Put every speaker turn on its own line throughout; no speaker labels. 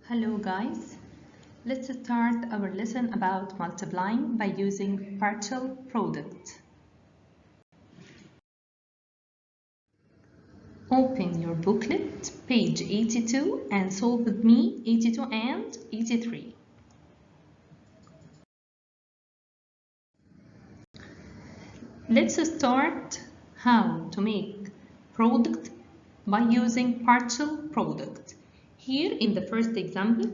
Hello guys, let's start our lesson about multiplying by using partial product. Open your booklet, page 82, and solve with me 82 and 83. Let's start how to make product by using partial product. Here in the first example,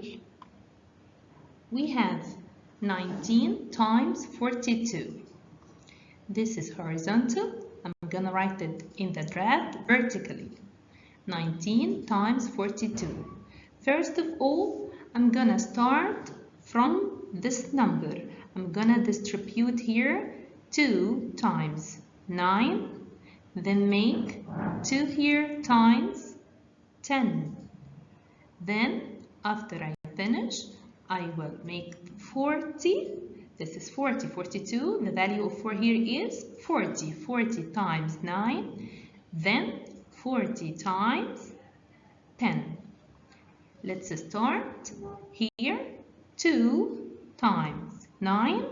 we have 19 times 42. This is horizontal. I'm gonna write it in the draft vertically. 19 times 42. First of all, I'm gonna start from this number. I'm gonna distribute here 2 times 9, then make 2 here times 10. Then after I finish, I will make 40. This is 40, 42. The value of 4 here is 40. 40 times 9. Then 40 times 10. Let's start here. 2 times 9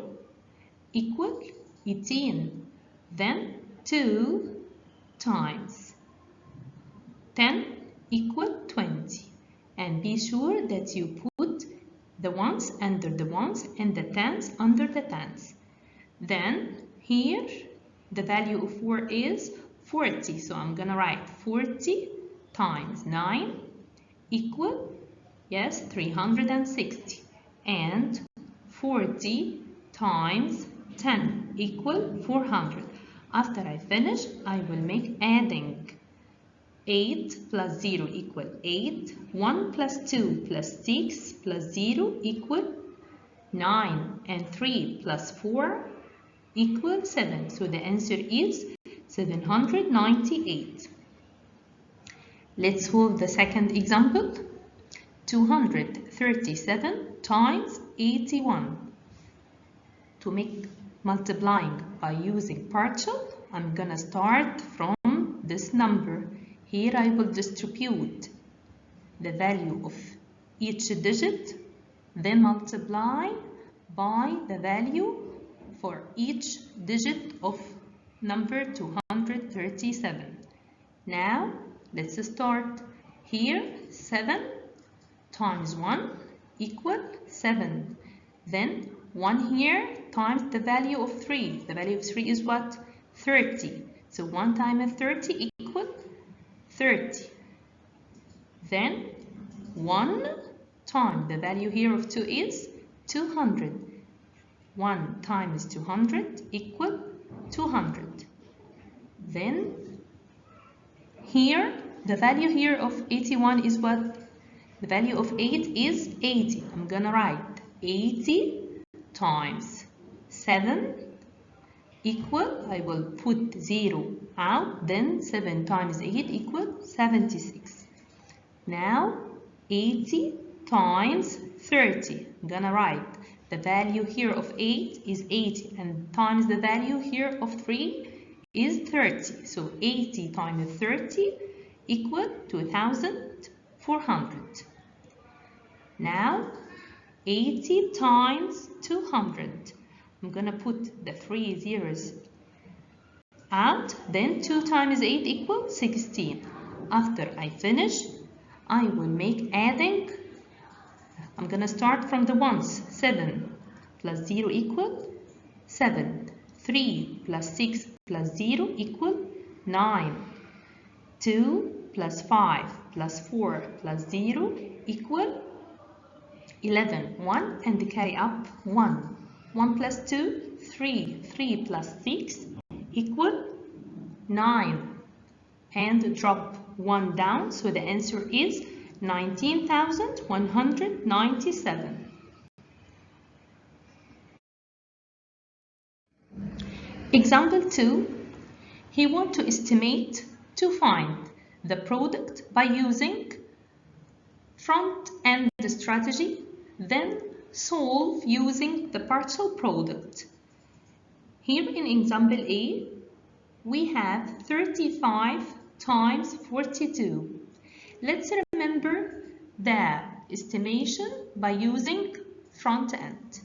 equal 18. Then 2 times 10 equal 20. And be sure that you put the ones under the ones and the tens under the tens. Then here the value of 4 is 40. So I'm gonna write 40 times 9 equal, yes, 360. And 40 times 10 equal 400. After I finish, I will make adding. 8 plus 0 equal 8. 1 plus 2 plus 6 plus 0 equal 9. And 3 plus 4 equal 7. So the answer is 798. Let's solve the second example. 237 times 81. To make multiplying by using partial, I'm gonna start from this number. Here I will distribute the value of each digit, then multiply by the value for each digit of number 237. Now let's start. Here 7 times 1 equal 7. Then 1 here times the value of 3. The value of 3 is what? 30. So 1 times 30 equal 30. Then 1 times the value here of 2 is 200. 1 times 200 equal 200. Then here the value here of 81 is what? The value of 8 is 80. I'm gonna write 80 times 7 equal, I will put 0 out, then 7 times 8 equal 76. Now 80 times 30. I'm gonna write the value here of 8 is 80 and times the value here of 3 is 30. So 80 times 30 equal 2400. Now 80 times 200. I'm gonna put the 3 zeros out, then 2 times 8 equals 16. After I finish, I will make adding. I'm gonna start from the ones. 7 plus 0 equal 7. 3 plus 6 plus 0 equal 9. 2 plus 5 plus 4 plus 0 equal 11. 1 and carry up 1. 1 plus 2, 3. 3 plus 6 equal 9. And drop 1 down. So the answer is 19,197. Example 2. He wants to estimate to find the product by using front-end strategy, then solve using the partial product. Here in example A, we have 35 times 42. Let's remember that estimation by using front end.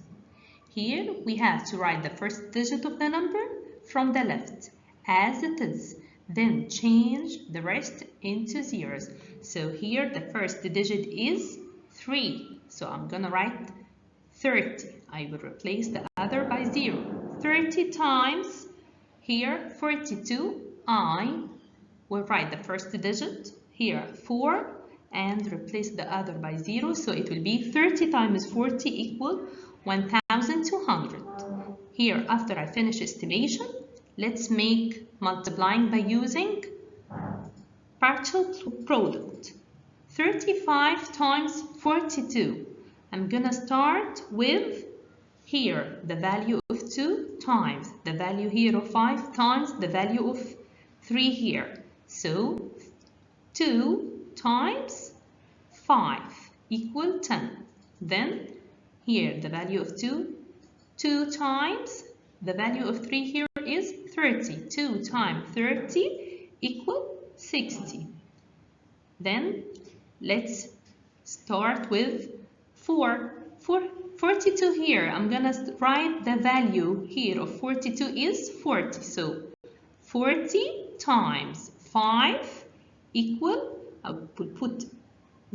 Here we have to write the first digit of the number from the left as it is, then change the rest into zeros. So here the first digit is 3, so I'm gonna write 30. I will replace the other by 0. 30 times here 42, I will write the first digit here 4 and replace the other by 0, so it will be 30 times 40 equal 1200. Here, after I finish estimation, let's make multiplying by using partial product. 35 times 42. I'm gonna start with here the value of 2 times the value here of 5 times the value of 3 here. So 2 times 5 equal 10. Then here the value of 2 times the value of 3 here is 30. 2 times 30 equal 60. Then let's start with 42 here. I'm gonna write the value here of 42 is 40. So 40 times 5 equal, I will put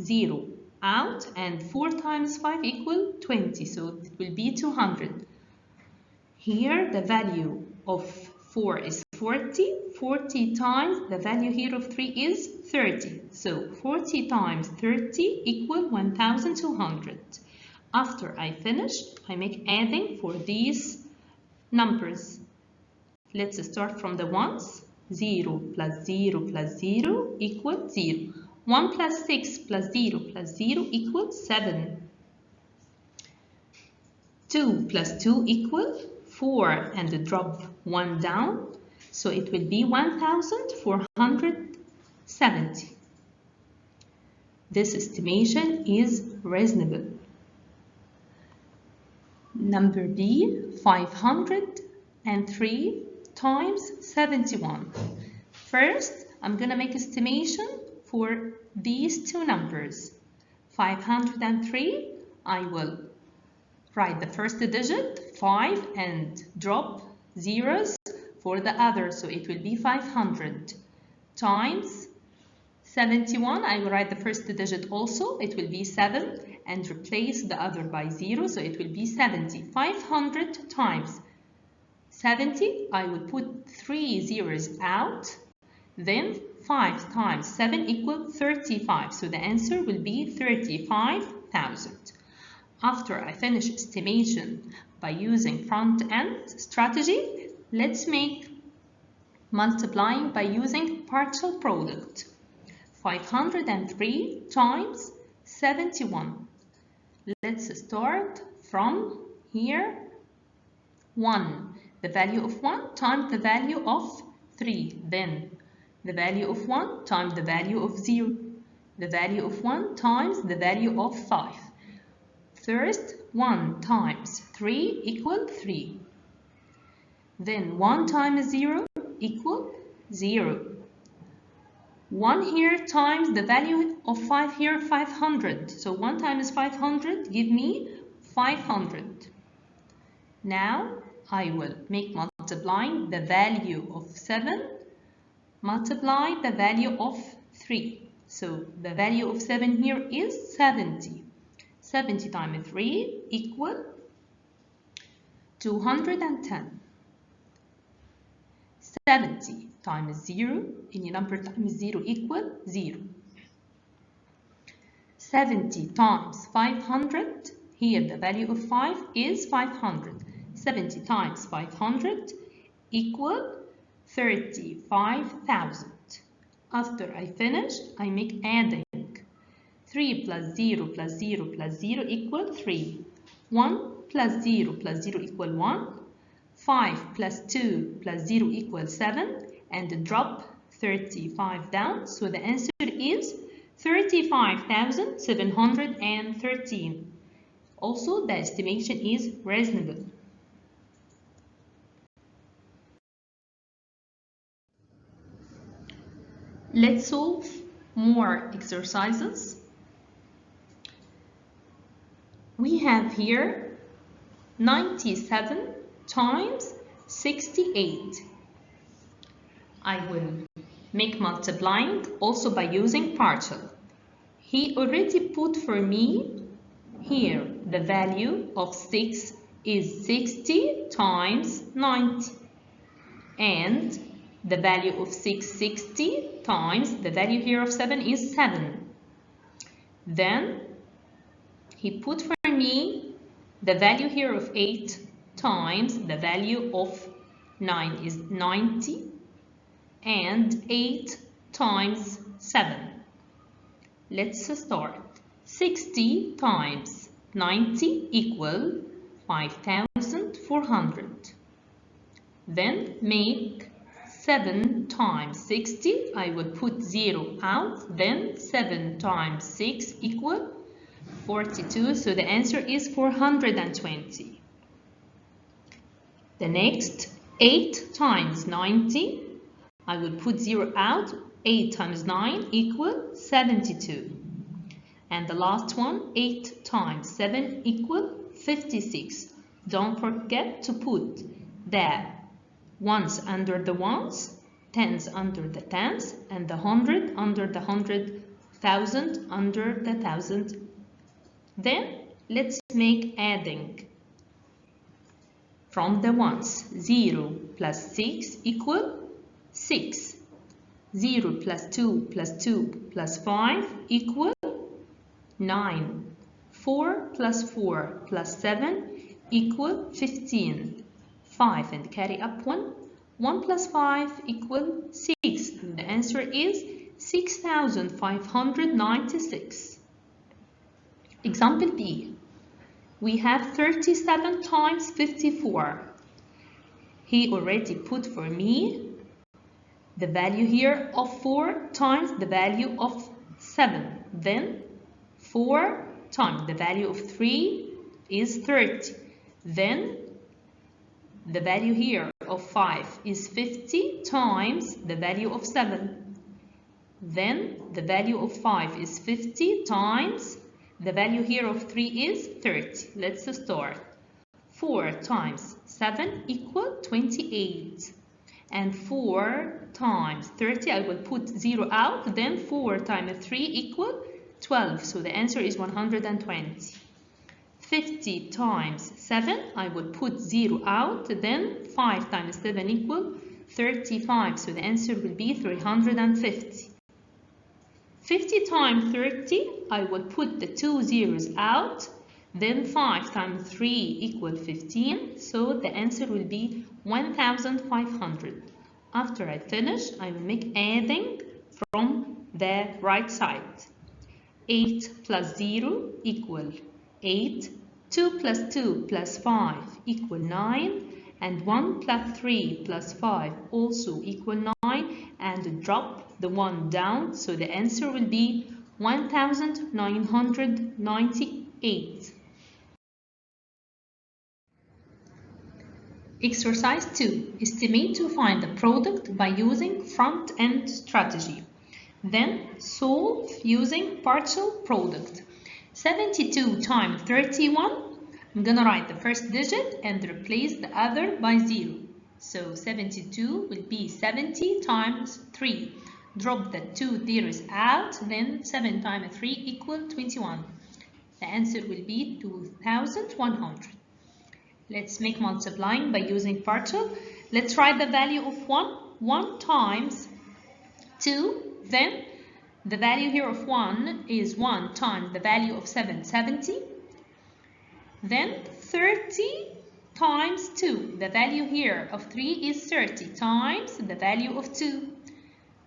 0 out, and 4 times 5 equal 20. So it will be 200. Here the value of 4 is 40. 40 times the value here of 3 is 30. So 40 times 30 equal 1200. After I finish, I make adding for these numbers. Let's start from the ones. 0 plus 0 plus 0 equals 0. 1 plus 6 plus 0 plus 0 equals 7. 2 plus 2 equals 4, and drop 1 down, so it will be 1470. This estimation is reasonable. Number B, 503 times 71. First, I'm gonna make estimation for these two numbers. 503, I will write the first digit 5 and drop zeros for the other, so it will be 500 times 71. I will write the first digit also, it will be 7, and replace the other by 0, so it will be 70. 500 times 70, I will put 3 zeros out, then 5 times 7 equals 35, so the answer will be 35,000. After I finish estimation by using front-end strategy, let's make multiplying by using partial product. 503 times 71. Let's start from here. 1. The value of 1 times the value of 3. Then the value of 1 times the value of 0. The value of 1 times the value of 5. First, 1 times 3 equal 3. Then 1 times 0 equal 0. 1 here times the value of 5 here, 500. So 1 times 500 give me 500. Now I will make multiplying the value of 7 multiply the value of 3. So the value of 7 here is 70. 70 times 3 equal 210. 70 times 0, any number times 0 equal 0. 70 times 500, here the value of 5 is 500. 70 times 500 equal 35,000. After I finish, I make adding. 3 plus 0 plus 0 plus 0 equal 3. 1 plus 0 plus 0 equal 1. 5 plus 2 plus 0 equals 7. And drop 35 down. So the answer is 35,713. Also, the estimation is reasonable. Let's solve more exercises. We have here 97 times 68. I will make multiplying also by using partial. He already put for me here the value of 6 is 60 times 90, and the value of 660 times the value here of 7 is 7. Then he put for me the value here of 8 times the value of 9 is 90, and 8 times 7. Let's start. 60 times 90 equal 5,400. Then make 7 times 60. I will put 0 out. Then 7 times 6 equal 42. So the answer is 420. The next 8 times 90. I will put 0 out. 8 times 9 equal 72. And the last one, 8 times 7 equal 56. Don't forget to put the ones under the ones, tens under the tens, and the 100 under the 100, 1000 under the 1000. Then let's make adding. From the ones, 0 plus 6 equal 6. 0 plus 2 plus 2 plus 5 equal 9. 4 plus 4 plus 7 equal 15. 5 and carry up 1. 1 plus 5 equal 6. And the answer is 6,596. Example B. We have 37 times 54. He already put for me the value here of 4 times the value of 7. Then 4 times the value of 3 is 30. Then the value here of 5 is 50 times the value of 7. Then the value of 5 is 50 times the value here of 3 is 30. Let's start. 4 times 7 equal 28. And 4 times 30, I will put 0 out. Then 4 times 3 equal 12. So the answer is 120. 50 times 7, I will put 0 out. Then 5 times 7 equal 35. So the answer will be 350. 50 times 30, I will put the 2 zeros out. Then 5 times 3 equal 15. So the answer will be 1,500. After I finish, I will make adding from the right side. 8 plus 0 equal 8. 2 plus 2 plus 5 equal 9. And 1 plus 3 plus 5 also equal 9. And drop the 1 down. So the answer will be 1,998. Exercise 2. Estimate to find the product by using front-end strategy. Then solve using partial product. 72 times 31. I'm gonna write the first digit and replace the other by 0. So 72 will be 70 times 3. Drop the 2 zeros out. Then 7 times 3 equal 21. The answer will be 2,100. Let's make multiplying by using partial. Let's write the value of 1. 1 times 2. Then the value here of 1 is 1 times the value of 7, 70. Then 30 times 2. The value here of 3 is 30 times the value of 2.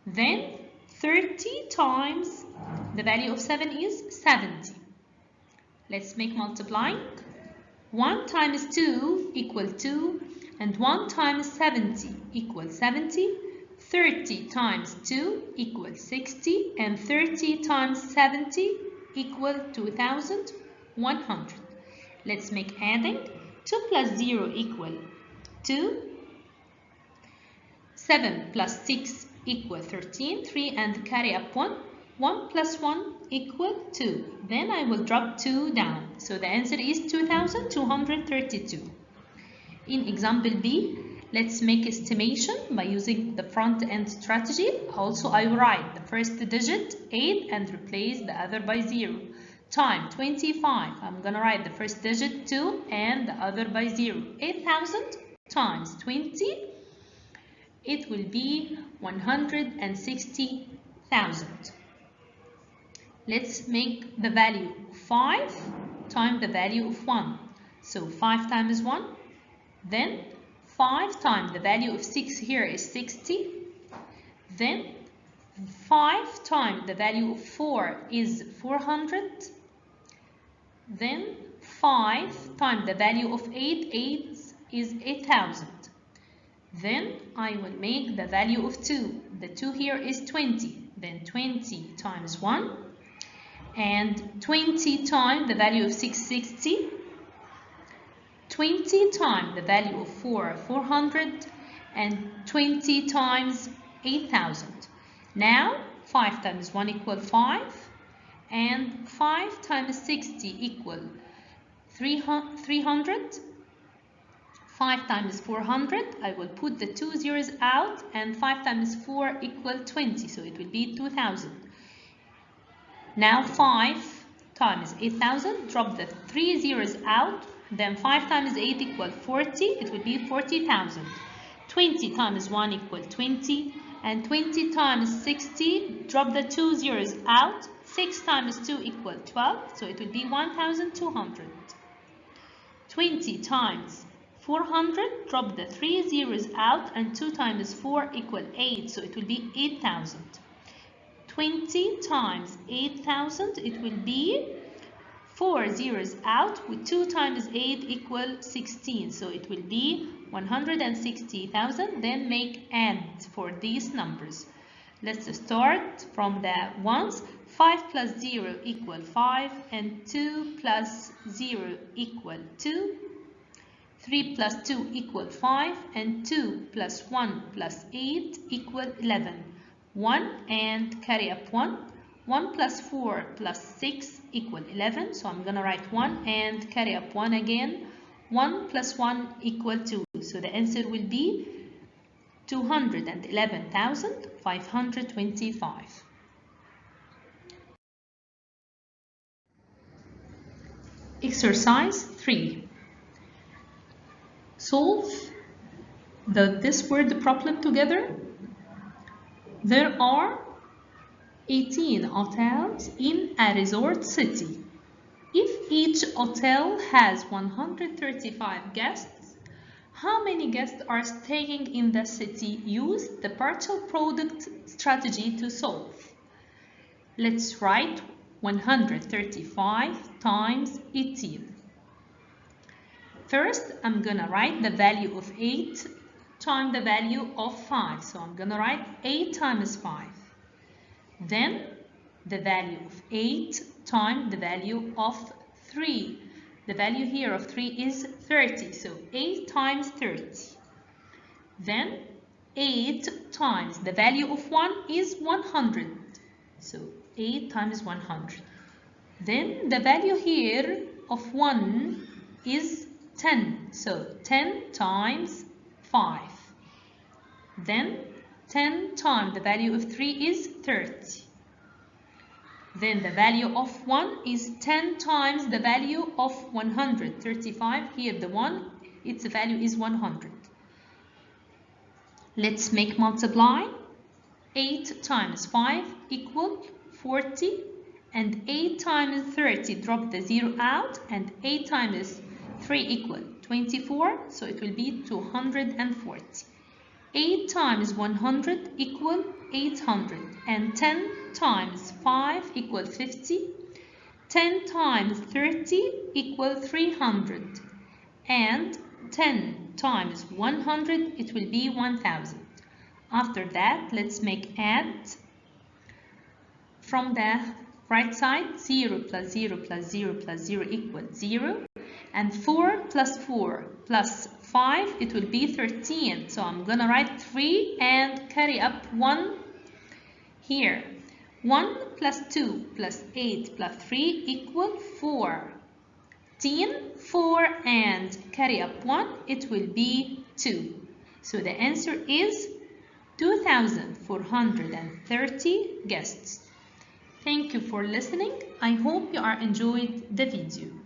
Then 30 times the value of 7 is 70. Let's make multiplying. 1 times 2 equal 2, and 1 times 70 equals 70. 30 times 2 equals 60, and 30 times 70 equal 2,100. Let's make adding. 2 plus 0 equal 2. 7 plus 6 equal 13. 3 and carry up 1. 1 plus 1 equal 2. Then I will drop 2 down. So the answer is 2232. In example B, let's make estimation by using the front-end strategy. Also, I will write the first digit 8 and replace the other by 0. Time 25. I'm going to write the first digit 2 and the other by 0. 8,000 times 20. It will be 160,000. Let's make the value 5 times the value of 1. So 5 times 1. Then 5 times the value of 6 here is 60. Then 5 times the value of 4 is 400. Then 5 times the value of 8 is 8,000. Then I will make the value of 2. The 2 here is 20. Then 20 times 1. And 20 times the value of 6, 60. 20 times the value of 4, 400. And 20 times 8,000. Now 5 times 1 equal 5. And 5 times 60 equal 300. 5 times 400, I will put the 2 zeros out, and 5 times 4 equal 20, so it will be 2,000. Now 5 times 8,000, drop the 3 zeros out, then 5 times 8 equal 40, it will be 40,000. 20 times 1 equal 20, and 20 times 60, drop the 2 zeros out, 6 times 2 equal 12, so it will be 1,200. 20 times 400, drop the 3 zeros out, and 2 times 4 equal 8, so it will be 8,000. 20 times 8,000, it will be 4 zeros out, with 2 times 8 equal 16, so it will be 160,000. Then make add for these numbers. Let's start from the ones. 5 plus 0 equal 5, and 2 plus 0 equal 2. 3 plus 2 equal 5, and 2 plus 1 plus 8 equal 11. 1 and carry up 1. 1 plus 4 plus 6 equal 11. So I'm going to write 1 and carry up 1 again. 1 plus 1 equal 2. So the answer will be 211,525. Exercise 3. Solve this word problem together. There are 18 hotels in a resort city. If each hotel has 135 guests, how many guests are staying in the city? Use the partial product strategy to solve. Let's write 135 times 18. First, I'm gonna write the value of 8 times the value of 5. So I'm gonna write 8 times 5. Then the value of 8 times the value of 3. The value here of 3 is 30. So 8 times 30. Then 8 times the value of 1 is 100. So 8 times 100. Then the value here of 1 is 10. So 10 times 5. Then 10 times the value of 3 is 30. Then the value of 1 is 10 times the value of 135. Here the 1, its value is 100. Let's make multiply. 8 times 5 equal 40. And 8 times 30, drop the 0 out. And 8 times 3 equal 24. So it will be 240. 8 times 100 equal 800. And 10 times 5 equal 50. 10 times 30 equal 300. And 10 times 100, it will be 1000. After that, let's make add. From the right side, 0 plus 0 plus 0 plus 0 equals 0. And 4 plus 4 plus 5, it will be 13. So I'm gonna write 3 and carry up 1 here. 1 plus 2 plus 8 plus 3 equal 4. 10, 4 and carry up 1, it will be 2. So the answer is 2,430 guests. Thank you for listening. I hope you are enjoyed the video.